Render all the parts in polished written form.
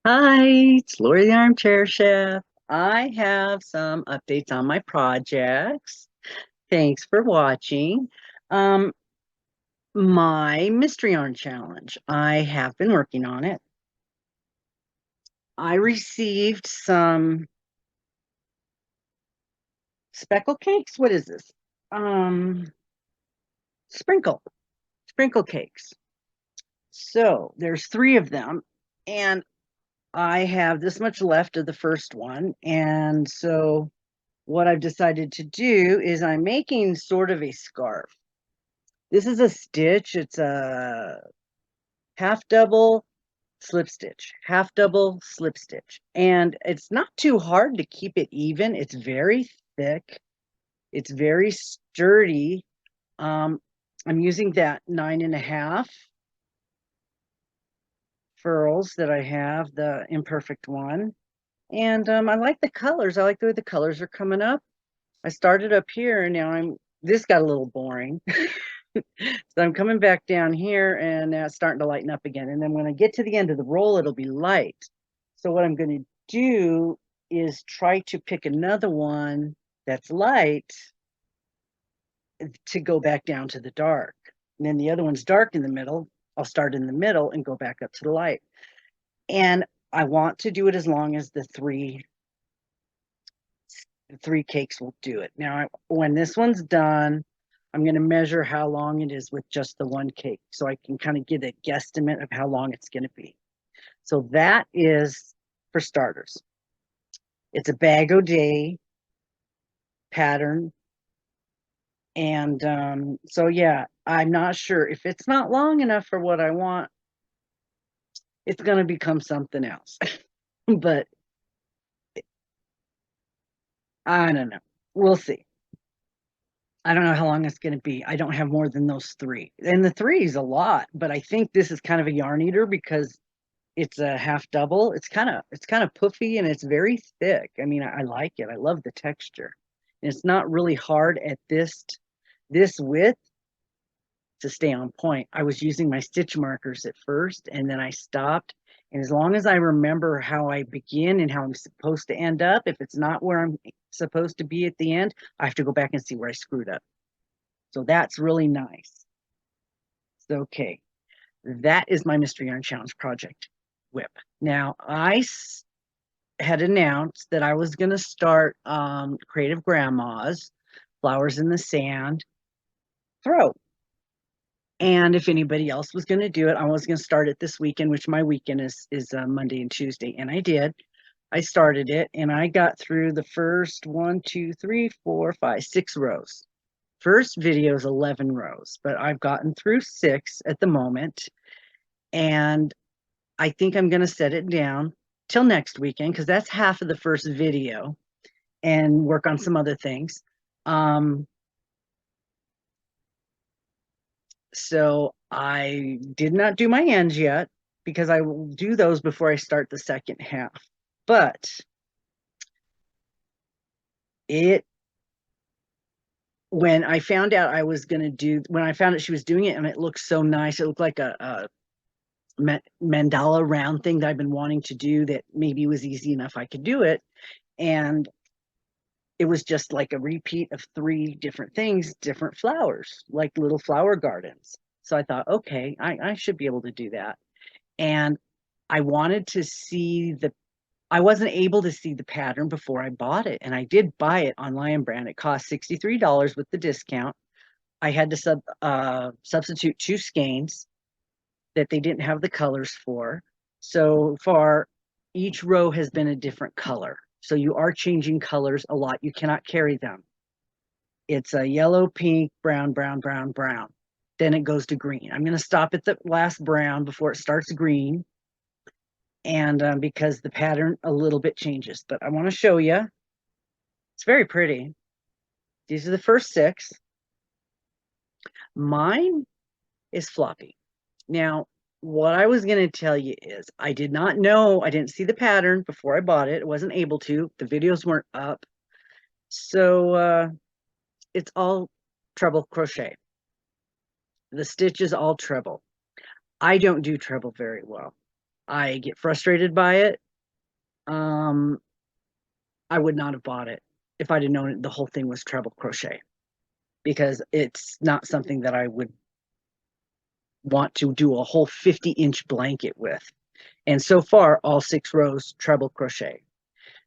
Hi, it's Lori the Armchair Chef. I have some updates on my projects. Thanks for watching. Um, my mystery yarn challenge. I have been working on it. I received some speckle cakes. What is this? Um, sprinkle, sprinkle cakes. So there's three of them, and I have this much left of the first one. And so what I've decided to do is I'm making sort of a scarf. This is a stitch. It's a half double slip stitch, half double slip stitch. And it's not too hard to keep it even. It's very thick. It's very sturdy. Um, I'm using that 9.5 furls that I have, the imperfect one. And I like the colors. I like the way the colors are coming up. I started up here and now this got a little boring. So I'm coming back down here and now it's starting to lighten up again. And then when I get to the end of the roll, it'll be light. So what I'm going to do is try to pick another one that's light to go back down to the dark. And then the other one's dark in the middle. I'll start in the middle and go back up to the light. And I want to do it as long as the three cakes will do it. Now, when this one's done, I'm going to measure how long it is with just the one cake so I can kind of get a guesstimate of how long it's going to be. So that is, for starters, it's a bag o' day pattern. And so, yeah, I'm not sure if it's not long enough for what I want, it's going to become something else. But I don't know. We'll see. I don't know how long it's going to be. I don't have more than those three. And the three is a lot, but I think this is kind of a yarn eater because it's a half double. It's kind of puffy and it's very thick. I mean, I like it. I love the texture. And it's not really hard at this width to stay on point. I was using my stitch markers at first and then I stopped. And as long as I remember how I begin and how I'm supposed to end up, if it's not where I'm supposed to be at the end, I have to go back and see where I screwed up. So that's really nice. So, okay, that is my Mystery Yarn Challenge project WIP. Now, had announced that I was going to start Creative Grandma's Flowers in the Sand throw. And if anybody else was going to do it, I was going to start it this weekend, which my weekend is Monday and Tuesday. And I did. I started it and I got through the first 1, 2, 3, 4, 5, 6 rows. First video is 11 rows, but I've gotten through 6 at the moment. And I think I'm going to set it down till next weekend because that's half of the first video and work on some other things. So I did not do my ends yet because I will do those before I start the second half. But when I found out when I found out she was doing it and it looked so nice, it looked like a mandala round thing that I've been wanting to do that maybe was easy enough I could do it. And it was just like a repeat of 3 different things, different flowers, like little flower gardens. So I thought, okay, I should be able to do that. And I wanted to see I wasn't able to see the pattern before I bought it. And I did buy it on Lion Brand. It cost $63 with the discount. I had to substitute 2 skeins that they didn't have the colors for. So far, each row has been a different color. So you are changing colors a lot. You cannot carry them. It's a yellow, pink, brown, brown, brown, brown. Then it goes to green. I'm going to stop at the last brown before it starts green. And because the pattern a little bit changes, but I want to show you. It's very pretty. These are the first 6. Mine is Floppy. Now, what I was going to tell you is I did not know, I didn't see the pattern before I bought it. I wasn't able to. The videos weren't up. So it's all treble crochet. The stitch is all treble. I don't do treble very well. I get frustrated by it. I would not have bought it if I'd have known the whole thing was treble crochet, because it's not something that I would want to do a whole 50-inch blanket with. And so far, all 6 rows treble crochet.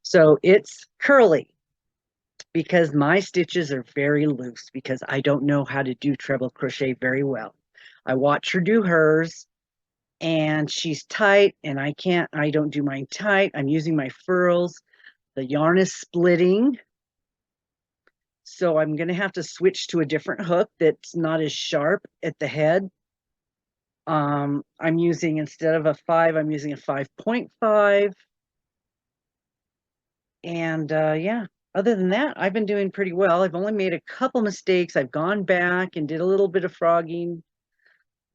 So it's curly because my stitches are very loose because I don't know how to do treble crochet very well. I watch her do hers and she's tight and I don't do mine tight. I'm using my furls. The yarn is splitting. So I'm going to have to switch to a different hook that's not as sharp at the head. I'm using, instead of a 5, I'm using a 5.5. And yeah, other than that, I've been doing pretty well. I've only made a couple mistakes. I've gone back and did a little bit of frogging.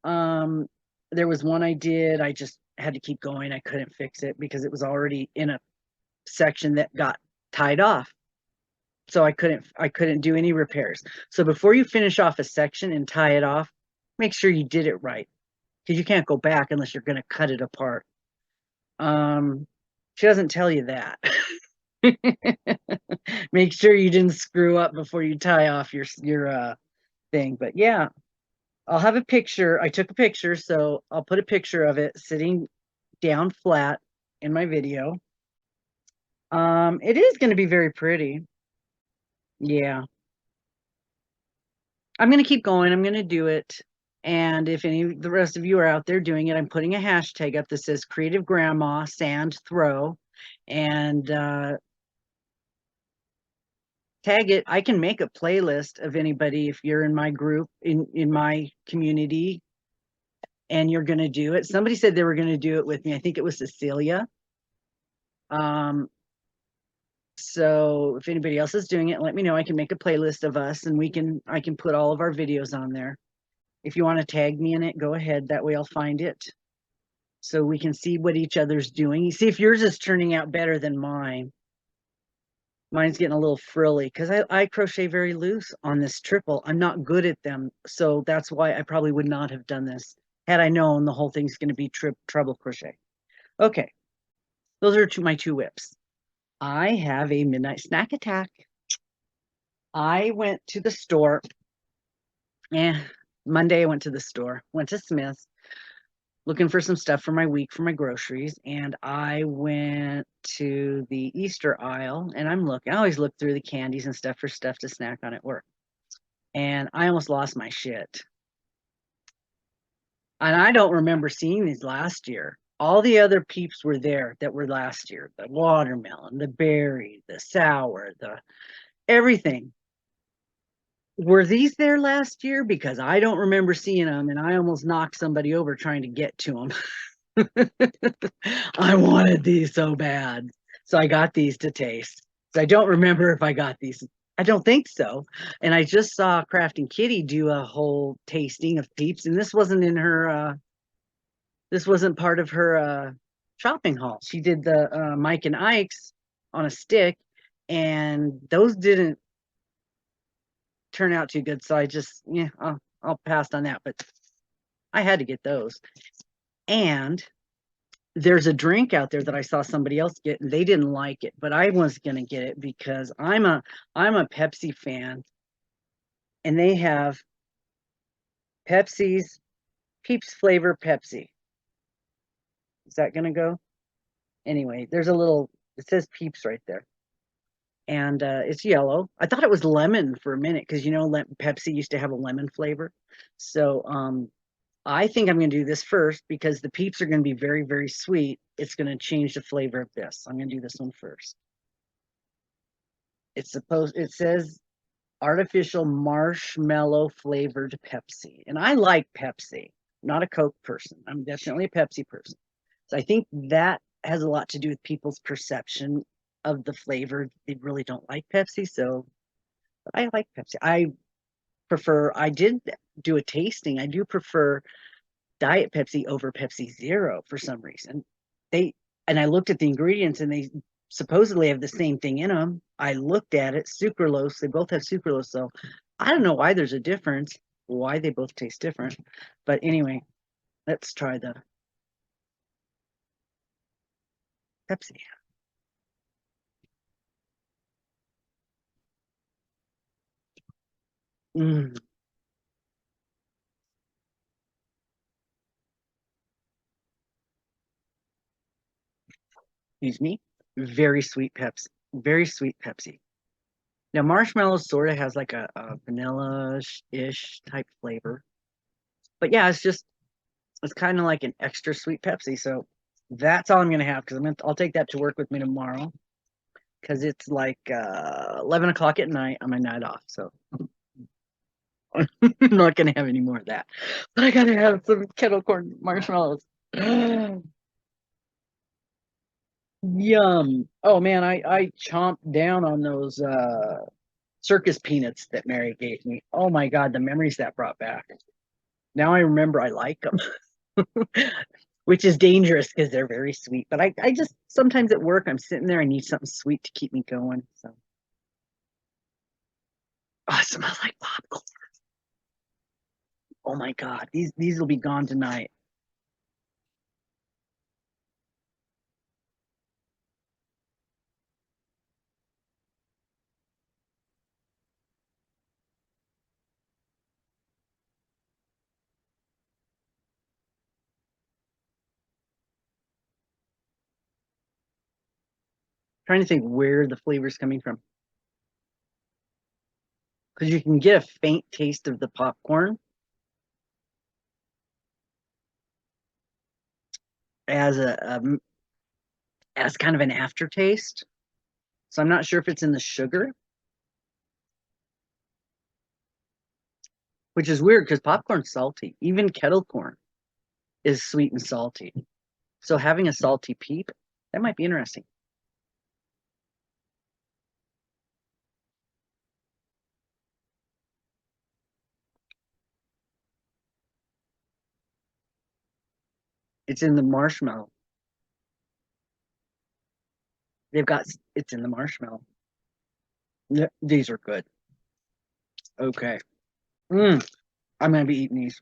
There was one I did, I just had to keep going. I couldn't fix it because it was already in a section that got tied off. So I couldn't do any repairs. So before you finish off a section and tie it off, make sure you did it right, because you can't go back unless you're going to cut it apart. She doesn't tell you that. Make sure you didn't screw up before you tie off your thing. But yeah, I'll have a picture. I took a picture, so I'll put a picture of it sitting down flat in my video. It is going to be very pretty. Yeah. I'm going to keep going. I'm going to do it. And if any of the rest of you are out there doing it, I'm putting a hashtag up that says Creative Grandma Sand Throw, and tag it. I can make a playlist of anybody if you're in my group, in my community, and you're going to do it. Somebody said they were going to do it with me. I think it was Cecilia. So if anybody else is doing it, let me know. I can make a playlist of us, and I can put all of our videos on there. If you want to tag me in it, go ahead. That way I'll find it, so we can see what each other's doing. You see if yours is turning out better than mine. Mine's getting a little frilly because I crochet very loose on this triple. I'm not good at them, so that's why I probably would not have done this had I known the whole thing's going to be treble crochet. Okay, those are my 2 WIPs. I have a midnight snack attack. I went to the store. Monday I went to the store, went to Smith's, looking for some stuff for my week for my groceries, and I went to the Easter aisle, and I always look through the candies and stuff for stuff to snack on at work, and I almost lost my shit. And I don't remember seeing these last year. All the other Peeps were there that were last year: the watermelon, the berry, the sour, the everything. Were these there last year? Because I don't remember seeing them, and I almost knocked somebody over trying to get to them. I wanted these so bad. So I got these to taste. So I don't remember if I got these. I don't think so. And I just saw Crafting Kitty do a whole tasting of Peeps, and this wasn't in her this wasn't part of her shopping haul. She did the Mike and Ike's on a stick, and those didn't turn out too good. So I just, yeah, I'll pass on that. But I had to get those. And there's a drink out there that I saw somebody else get, and they didn't like it, but I was gonna get it because I'm a Pepsi fan, and they have Pepsi's Peeps flavor Pepsi. Is that gonna go? Anyway, there's a little, it says Peeps right there, and it's yellow. I thought it was lemon for a minute because Pepsi used to have a lemon flavor. So I think I'm going to do this first because the Peeps are going to be very, very sweet. It's going to change the flavor of this. I'm going to do this one first. It says artificial marshmallow flavored Pepsi. And I like Pepsi. I'm not a Coke person. I'm definitely a Pepsi person. So I think that has a lot to do with people's perception of the flavor. They really don't like Pepsi. So I like Pepsi. I did do a tasting. I do prefer Diet Pepsi over Pepsi Zero for some reason. And I looked at the ingredients, and they supposedly have the same thing in them. I looked at it, sucralose. They both have sucralose, so I don't know why there's a difference, why they both taste different. But anyway, let's try Pepsi. Mm, excuse me. Very sweet Pepsi. Very sweet Pepsi. Now, marshmallow sort of has like a vanilla-ish type flavor. But yeah, it's kind of like an extra sweet Pepsi. So that's all I'm gonna have because I'll take that to work with me tomorrow because it's like 11 o'clock at night on my night off. So I'm not gonna have any more of that. But I gotta have some kettle corn marshmallows. Yum. Oh man, I chomped down on those circus peanuts that Mary gave me. Oh my God, the memories that brought back. Now I remember I like them. Which is dangerous because they're very sweet. But I just sometimes at work I'm sitting there, I need something sweet to keep me going. So oh, it smells like popcorn. Oh my God, these will be gone tonight. Trying to think where the flavor's coming from. Because you can get a faint taste of the popcorn as as kind of an aftertaste. So I'm not sure if it's in the sugar, which is weird because popcorn's salty. Even kettle corn is sweet and salty. So having a salty peep, that might be interesting. It's in the marshmallow. They've got it's in the marshmallow. These are good. Okay. Mm, I'm gonna be eating these.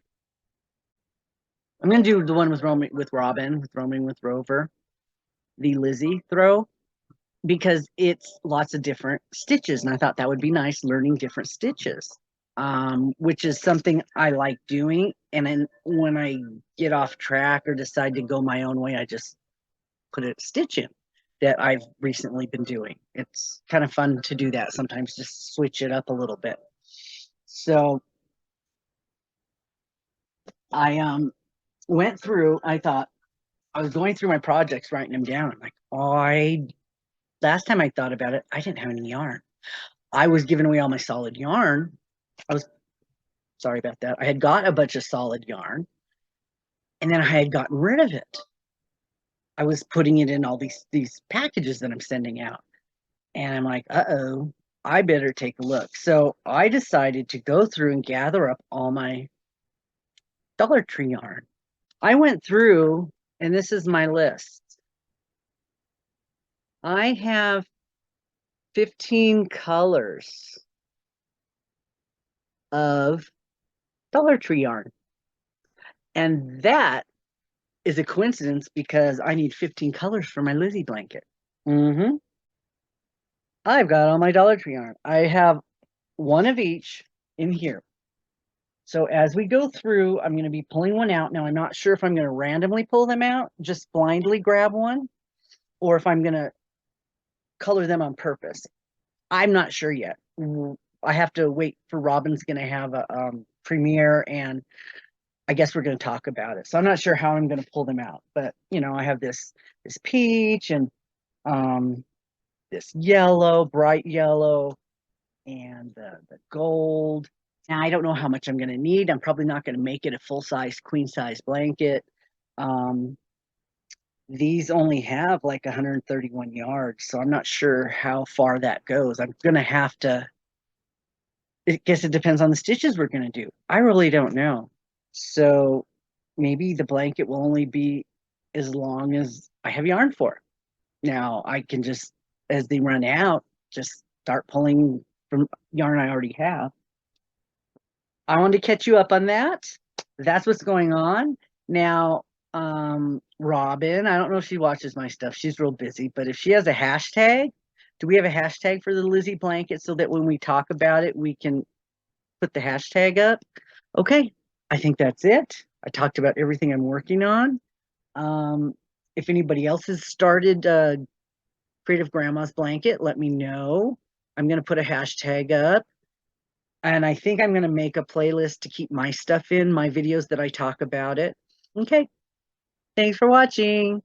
I'm gonna do the one with Robin, with roaming with Rover, the Lizzie throw, because it's lots of different stitches, and I thought that would be nice learning different stitches. Which is something I like doing. And then when I get off track or decide to go my own way, I just put a stitch in that I've recently been doing. It's kind of fun to do that sometimes, just switch it up a little bit. So I went through, I thought I was going through my projects, writing them down. I'm like, oh, I last time I thought about it, I didn't have any yarn. I was giving away all my solid yarn. I was sorry about that. I had got a bunch of solid yarn and then I had gotten rid of it. I was putting it in all these packages that I'm sending out. And I'm like, uh-oh, I better take a look. So I decided to go through and gather up all my Dollar Tree yarn. I went through, and this is my list. I have 15 colors of Dollar Tree yarn. And that is a coincidence because I need 15 colors for my Lizzie blanket. Mm-hmm. I've got all my Dollar Tree yarn. I have one of each in here. So as we go through, I'm going to be pulling one out. Now, I'm not sure if I'm going to randomly pull them out, just blindly grab one, or if I'm going to color them on purpose. I'm not sure yet. I have to wait for Robin's going to have a premiere, and I guess we're going to talk about it. So I'm not sure how I'm going to pull them out, but I have this peach and this yellow, bright yellow, and the gold. Now I don't know how much I'm going to need. I'm probably not going to make it a full size queen size blanket. Um, these only have like 131 yards, so I'm not sure how far that goes. I'm going to have to. I guess it depends on the stitches we're going to do. I really don't know. So maybe the blanket will only be as long as I have yarn for. Now I can just, as they run out, just start pulling from yarn I already have. I wanted to catch you up on that. That's what's going on. Now, Robin, I don't know if she watches my stuff. She's real busy, but if she has a hashtag, do we have a hashtag for the Lizzie blanket so that when we talk about it, we can put the hashtag up? Okay, I think that's it. I talked about everything I'm working on. If anybody else has started Creative Grandma's Blanket, let me know. I'm going to put a hashtag up. And I think I'm going to make a playlist to keep my stuff in, my videos that I talk about it. Okay. Thanks for watching.